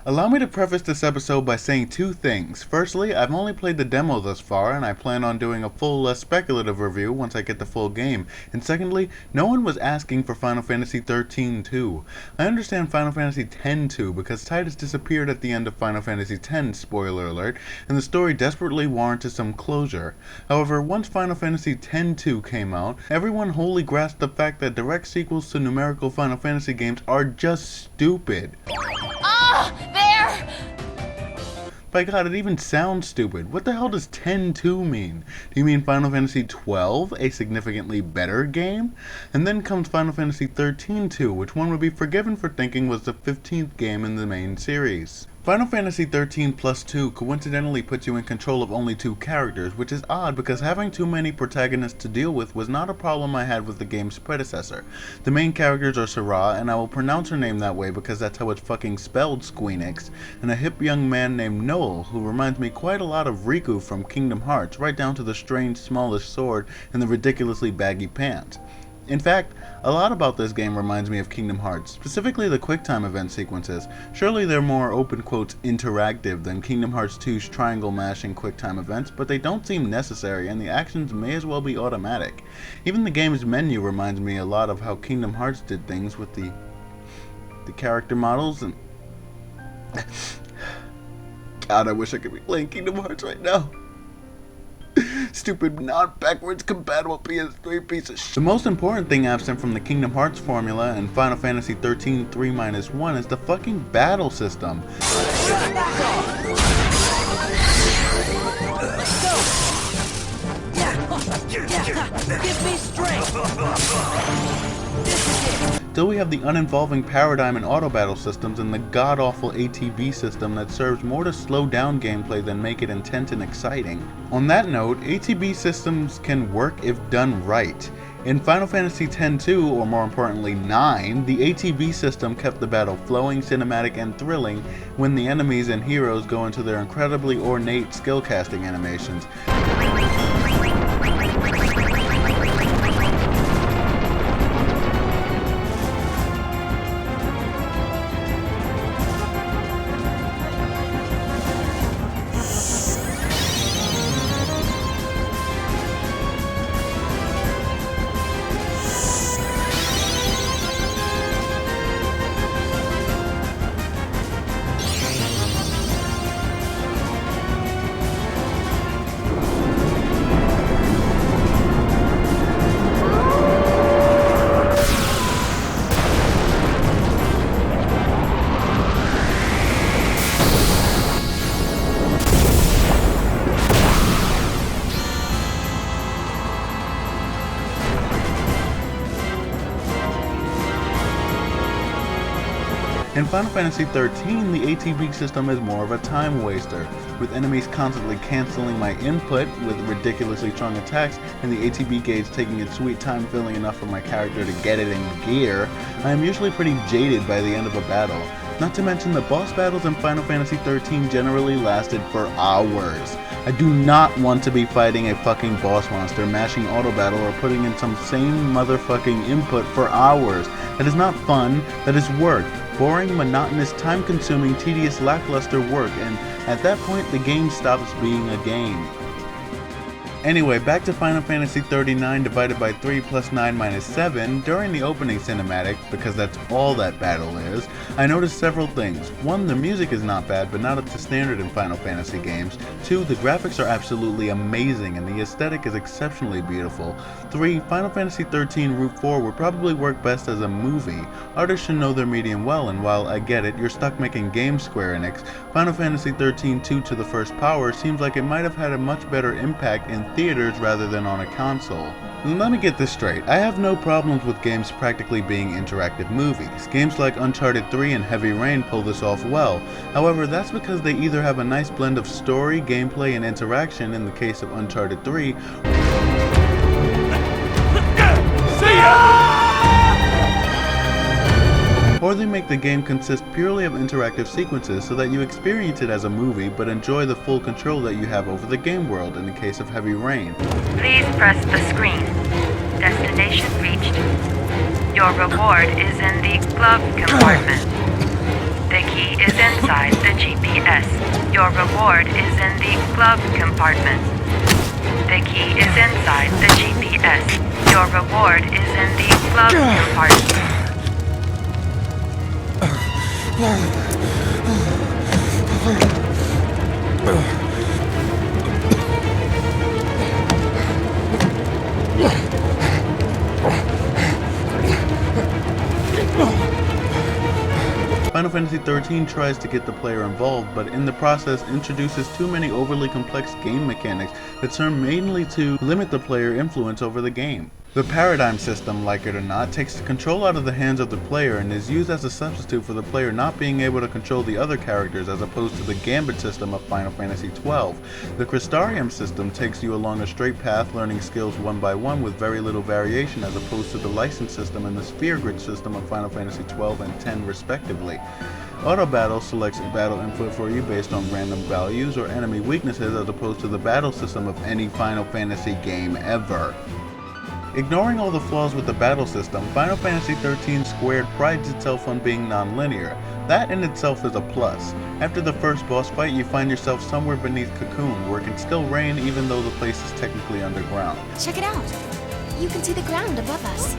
Allow me to preface this episode by saying two things. Firstly, I've only played the demo thus far, and I plan on doing a full, less speculative review once I get the full game. And secondly, no one was asking for Final Fantasy XIII-2. I understand Final Fantasy X-2 because Titus disappeared at the end of Final Fantasy X, spoiler alert, and the story desperately warranted some closure. However, once Final Fantasy X-2 came out, everyone wholly grasped the fact that direct sequels to numerical Final Fantasy games are just stupid. There! By God, it even sounds stupid. What the hell does X-2 mean? Do you mean Final Fantasy XII, a significantly better game? And then comes Final Fantasy XIII-2, which one would be forgiven for thinking was the 15th game in the main series. Final Fantasy XIII plus 2 coincidentally puts you in control of only 2 characters, which is odd because having too many protagonists to deal with was not a problem I had with the game's predecessor. The main characters are Sarah, and I will pronounce her name that way because that's how it's fucking spelled, Squeenix, and a hip young man named Noel, who reminds me quite a lot of Riku from Kingdom Hearts, right down to the strange smallish sword and the ridiculously baggy pants. In fact, a lot about this game reminds me of Kingdom Hearts, specifically the QuickTime event sequences. Surely they're more open quotes interactive than Kingdom Hearts 2's triangle mashing QuickTime events, but they don't seem necessary and the actions may as well be automatic. Even the game's menu reminds me a lot of how Kingdom Hearts did things with the character models and... God, I wish I could be playing Kingdom Hearts right now. Stupid non-backwards compatible PS3 piece of shit. The most important thing absent from the Kingdom Hearts formula and Final Fantasy XIII 3-1 is the fucking battle system. Give me strength! Still, we have the uninvolving paradigm and auto battle systems and the god-awful ATB system that serves more to slow down gameplay than make it intense and exciting. On that note, ATB systems can work if done right. In Final Fantasy X-2, or more importantly 9, the ATB system kept the battle flowing, cinematic, and thrilling when the enemies and heroes go into their incredibly ornate skill casting animations. In Final Fantasy XIII, the ATB system is more of a time waster, with enemies constantly cancelling my input with ridiculously strong attacks and the ATB gauge taking its sweet time filling enough for my character to get it in gear. I am usually pretty jaded by the end of a battle. Not to mention the boss battles in Final Fantasy XIII generally lasted for hours. I do not want to be fighting a fucking boss monster, mashing auto battle, or putting in some same motherfucking input for hours. That is not fun, that is work. Boring, monotonous, time-consuming, tedious, lackluster work, and at that point the game stops being a game. Anyway, back to Final Fantasy XXXIX divided by 3 plus 9 minus 7. During the opening cinematic, because that's all that battle is, I noticed several things. 1, the music is not bad, but not up to standard in Final Fantasy games. 2, the graphics are absolutely amazing and the aesthetic is exceptionally beautiful. 3, Final Fantasy XIII Route 4 would probably work best as a movie. Artists should know their medium well, and while I get it, you're stuck making games, Square Enix, Final Fantasy XIII 2 to the First Power seems like it might have had a much better impact in theaters rather than on a console. Let me get this straight, I have no problems with games practically being interactive movies. Games like Uncharted 3 and Heavy Rain pull this off well. However, that's because they either have a nice blend of story, gameplay, and interaction in the case of Uncharted 3, or they make the game consist purely of interactive sequences so that you experience it as a movie but enjoy the full control that you have over the game world in the case of Heavy Rain. Please press the screen. Destination reached. Your reward is in the glove compartment. The key is inside Your reward is in the glove compartment. The key is inside the GPS. Your reward is in the glove compartment. Final Fantasy XIII tries to get the player involved, but in the process introduces too many overly complex game mechanics that serve mainly to limit the player influence over the game. The paradigm system, like it or not, takes the control out of the hands of the player and is used as a substitute for the player not being able to control the other characters, as opposed to the gambit system of Final Fantasy XII. The Crystarium system takes you along a straight path, learning skills one by one with very little variation, as opposed to the license system and the sphere grid system of Final Fantasy XII and X respectively. Auto Battle selects a battle input for you based on random values or enemy weaknesses, as opposed to the battle system of any Final Fantasy game ever. Ignoring all the flaws with the battle system, Final Fantasy XIII Squared prides itself on being non-linear. That in itself is a plus. After the first boss fight, you find yourself somewhere beneath Cocoon, where it can still rain even though the place is technically underground. Check it out. You can see the ground above us.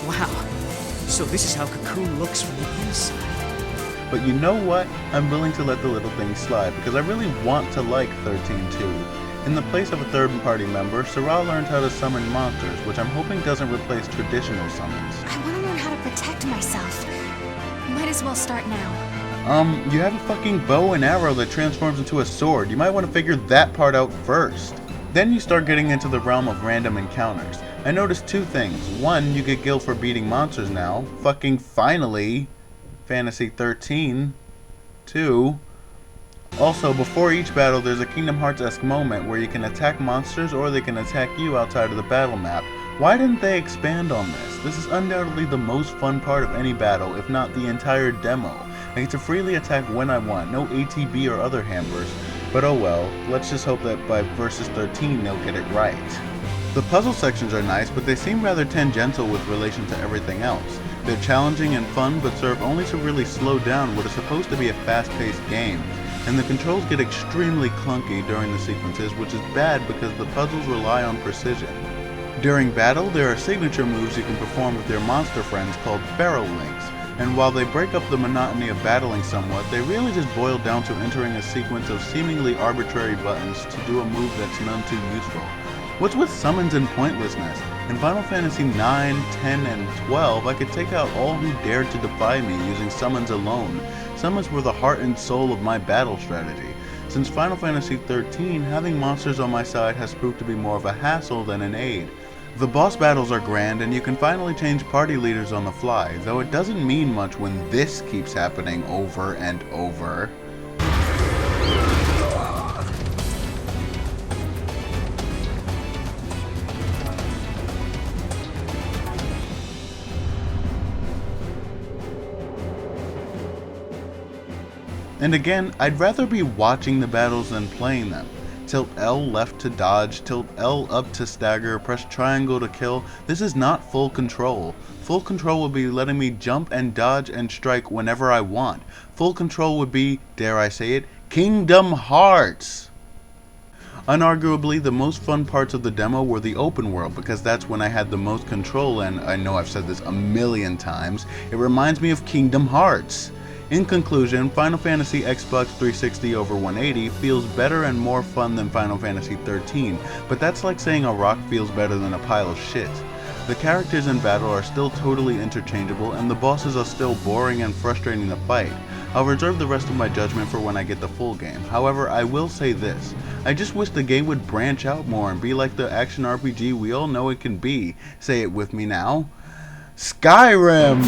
Wow. So this is how Cocoon looks from the inside. But you know what? I'm willing to let the little things slide, because I really want to like 13-2. In the place of a third-party member, Sarah learned how to summon monsters, which I'm hoping doesn't replace traditional summons. I want to learn how to protect myself. Might as well start now. You have a fucking bow and arrow that transforms into a sword. You might want to figure that part out first. Then you start getting into the realm of random encounters. I noticed two things. One, you get gil for beating monsters now. Fucking finally. Fantasy 13. 2. Also, before each battle, there's a Kingdom Hearts-esque moment where you can attack monsters or they can attack you outside of the battle map. Why didn't they expand on this? This is undoubtedly the most fun part of any battle, if not the entire demo. I get to freely attack when I want, no ATB or other hampers. But oh well, let's just hope that by Versus 13 they'll get it right. The puzzle sections are nice, but they seem rather tangential with relation to everything else. They're challenging and fun, but serve only to really slow down what is supposed to be a fast-paced game. And the controls get extremely clunky during the sequences, which is bad because the puzzles rely on precision. During battle, there are signature moves you can perform with your monster friends called barrel links, and while they break up the monotony of battling somewhat, they really just boil down to entering a sequence of seemingly arbitrary buttons to do a move that's none too useful. What's with summons and pointlessness? In Final Fantasy IX, 10, and 12, I could take out all who dared to defy me using summons alone. Summons were the heart and soul of my battle strategy. Since Final Fantasy XIII, having monsters on my side has proved to be more of a hassle than an aid. The boss battles are grand, and you can finally change party leaders on the fly, though it doesn't mean much when this keeps happening over and over. And again, I'd rather be watching the battles than playing them. Tilt L left to dodge, tilt L up to stagger, press triangle to kill. This is not full control. Full control would be letting me jump and dodge and strike whenever I want. Full control would be, dare I say it, Kingdom Hearts! Unarguably, the most fun parts of the demo were the open world, because that's when I had the most control, and I know I've said this a million times, it reminds me of Kingdom Hearts. In conclusion, Final Fantasy Xbox 360 over 180 feels better and more fun than Final Fantasy XIII, but that's like saying a rock feels better than a pile of shit. The characters in battle are still totally interchangeable, and the bosses are still boring and frustrating to fight. I'll reserve the rest of my judgment for when I get the full game. However, I will say this. I just wish the game would branch out more and be like the action RPG we all know it can be. Say it with me now. Skyrim!